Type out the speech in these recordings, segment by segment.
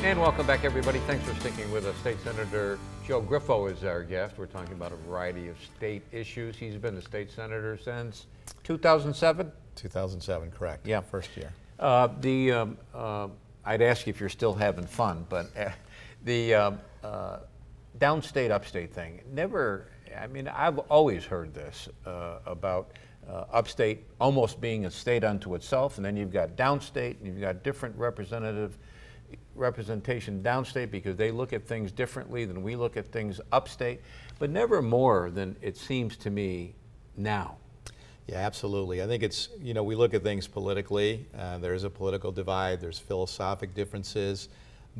And welcome back, everybody. Thanks for sticking with us. State Senator Joe Griffo is our guest. We're talking about a variety of state issues. He's been the state senator since 2007? 2007, correct. Yeah. First year. I'd ask you if you're still having fun, but the downstate, upstate thing, never, I mean, I've always heard this about upstate almost being a state unto itself, and then you've got downstate, and you've got different representation downstate because they look at things differently than we look at things upstate, but never more than it seems to me now. Yeah, absolutely. I think it's, you know, we look at things politically. There's a political divide, there's philosophic differences,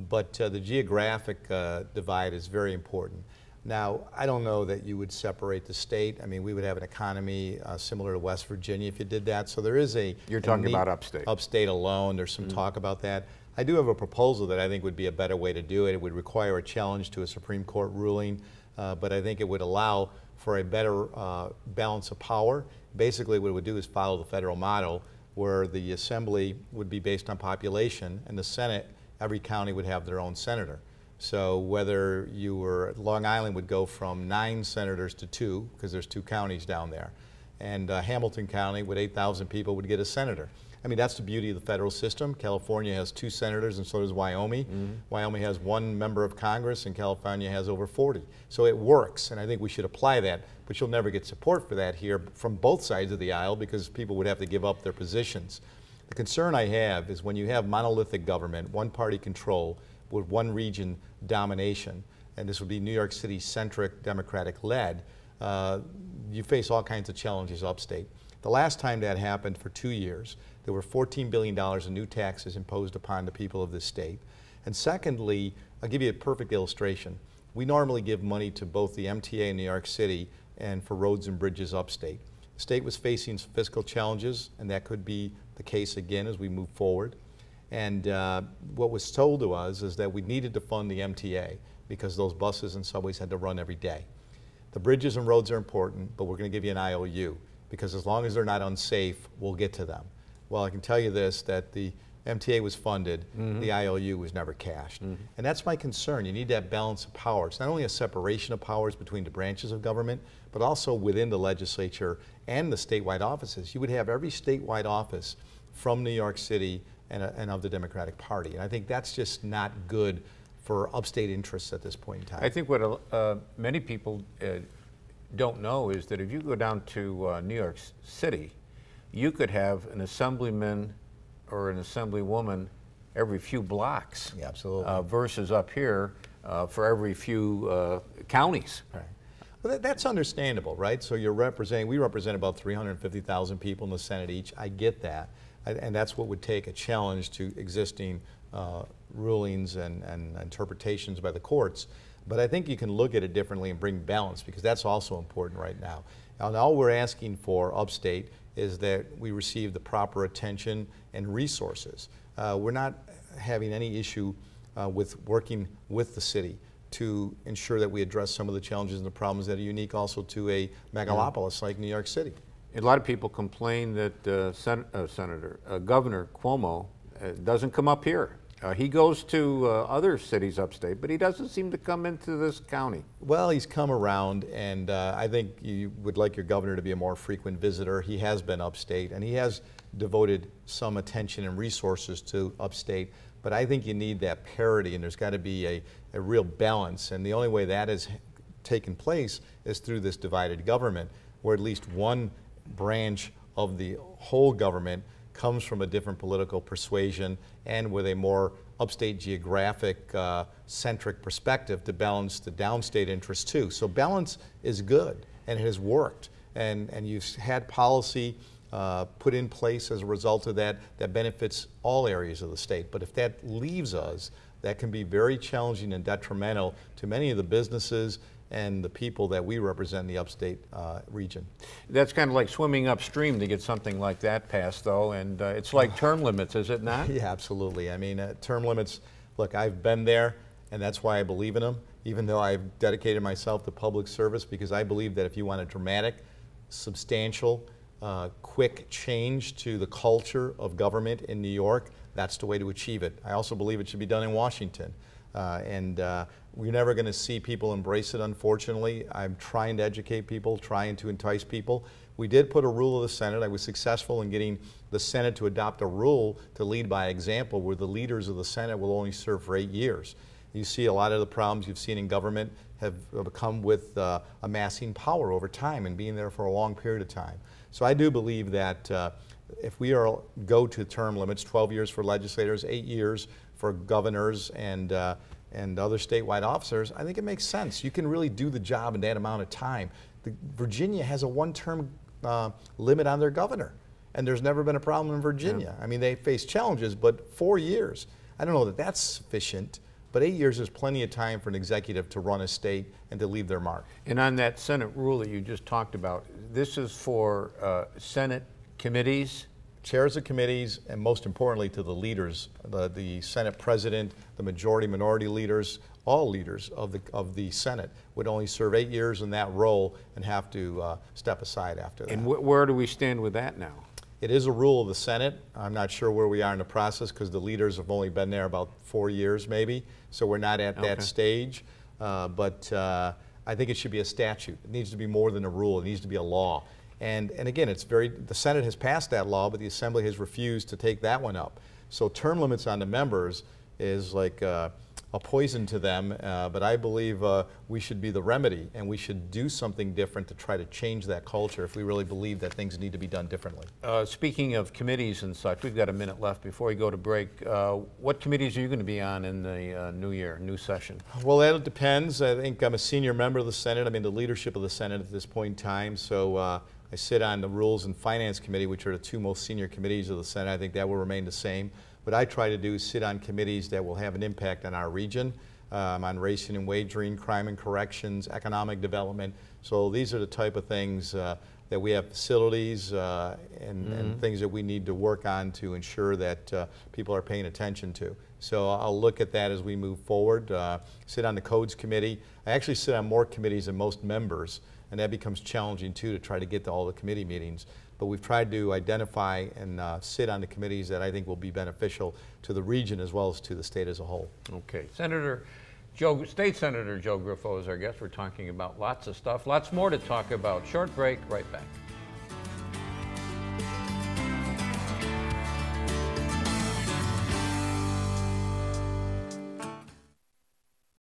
but the geographic divide is very important. Now, I don't know that you would separate the state. I mean, we would have an economy similar to West Virginia if you did that. So there is a... You're talking about upstate. Upstate alone. There's some talk about that. I do have a proposal that I think would be a better way to do it. It would require a challenge to a Supreme Court ruling, but I think it would allow for a better balance of power. Basically, what it would do is follow the federal model, where the Assembly would be based on population, and the Senate, every county would have their own senator. So whether you were, Long Island would go from 9 senators to 2, because there's 2 counties down there. And Hamilton County, with 8,000 people, would get a senator. I mean, that's the beauty of the federal system. California has 2 senators, and so does Wyoming. Wyoming has 1 member of Congress, and California has over 40. So it works, and I think we should apply that. But you'll never get support for that here from both sides of the aisle because people would have to give up their positions. The concern I have is when you have monolithic government, one-party control, with one region domination, and this would be New York City-centric, Democratic-led, you face all kinds of challenges upstate. The last time that happened, for 2 years, there were $14 billion in new taxes imposed upon the people of this state. And secondly, I'll give you a perfect illustration. We normally give money to both the MTA in New York City and for roads and bridges upstate. The state was facing some fiscal challenges, and that could be the case again as we move forward. And what was told to us is that we needed to fund the MTA because those buses and subways had to run every day. The bridges and roads are important, but we're going to give you an IOU because as long as they're not unsafe, we'll get to them. Well, I can tell you this, that the MTA was funded, the IOU was never cashed. And that's my concern. You need that balance of power. It's not only a separation of powers between the branches of government, but also within the legislature and the statewide offices. You would have every statewide office from New York City and of the Democratic Party. And I think that's just not good for upstate interests at this point in time. I think what many people don't know is that if you go down to New York City, you could have an assemblyman or an assemblywoman every few blocks. Yeah, absolutely. Versus up here for every few counties. Right. Well, that's understandable, right? So you're representing, we represent about 350,000 people in the Senate each. I get that. And that's what would take a challenge to existing rulings and interpretations by the courts. But I think you can look at it differently and bring balance because that's also important right now. And all we're asking for upstate is that we receive the proper attention and resources. We're not having any issue with working with the city to ensure that we address some of the challenges and the problems that are unique also to a megalopolis like New York City. A lot of people complain that Governor Cuomo doesn't come up here. He goes to other cities upstate, but he doesn't seem to come into this county. Well, he's come around, and I think you would like your governor to be a more frequent visitor. He has been upstate, and he has devoted some attention and resources to upstate, but I think you need that parity, and there's got to be a real balance, and the only way that has taken place is through this divided government, where at least one branch of the whole government comes from a different political persuasion and with a more upstate geographic centric perspective to balance the downstate interests too. So balance is good and it has worked, and you've had policy put in place as a result of that that benefits all areas of the state. But if that leaves us, that can be very challenging and detrimental to many of the businesses and the people that we represent in the upstate region. That's kind of like swimming upstream to get something like that passed, though, and it's like term limits, is it not? Yeah, absolutely. I mean, term limits, look, I've been there, and that's why I believe in them, even though I've dedicated myself to public service, because I believe that if you want a dramatic, substantial, quick change to the culture of government in New York, that's the way to achieve it. I also believe it should be done in Washington. We're never going to see people embrace it, unfortunately. I'm trying to educate people, trying to entice people. We did put a rule of the Senate. I was successful in getting the Senate to adopt a rule to lead by example, where the leaders of the Senate will only serve for 8 years. You see a lot of the problems you've seen in government have come with amassing power over time and being there for a long period of time. So I do believe that if we go to term limits, 12 years for legislators, 8 years for governors and other statewide officers, I think it makes sense. You can really do the job in that amount of time. Virginia has a one-term limit on their governor, and there's never been a problem in Virginia. I mean, they face challenges, but 4 years. I don't know that that's sufficient, but 8 years is plenty of time for an executive to run a state and to leave their mark. And on that Senate rule that you just talked about, this is for Senate committees? Chairs of committees, and most importantly to the leaders, the Senate president, the majority, minority leaders, all leaders of the Senate would only serve 8 years in that role and have to step aside after that. And where do we stand with that now? It is a rule of the Senate. I'm not sure where we are in the process because the leaders have only been there about 4 years maybe, so we're not at that stage. But I think it should be a statute. It needs to be more than a rule. It needs to be a law. And again, the Senate has passed that law, but the Assembly has refused to take that one up. So term limits on the members is like a poison to them, but I believe we should be the remedy, and we should do something different to try to change that culture if we really believe that things need to be done differently. Speaking of committees and such, we've got a minute left before we go to break. What committees are you going to be on in the new year, new session? Well, that depends. I think I'm a senior member of the Senate. I'm in the leadership of the Senate at this point in time, so I sit on the Rules and Finance Committee, which are the two most senior committees of the Senate. I think that will remain the same. What I try to do is sit on committees that will have an impact on our region. I'm on racing and wagering, crime and corrections, economic development. So these are the type of things that we have facilities and things that we need to work on to ensure that people are paying attention to. So I'll look at that as we move forward. Sit on the Codes Committee. I actually sit on more committees than most members, and that becomes challenging too to try to get to all the committee meetings. But we've tried to identify and sit on the committees that I think will be beneficial to the region as well as to the state as a whole. Okay. State Senator Joe Griffo is our guest. We're talking about lots of stuff, lots more to talk about. Short break, right back.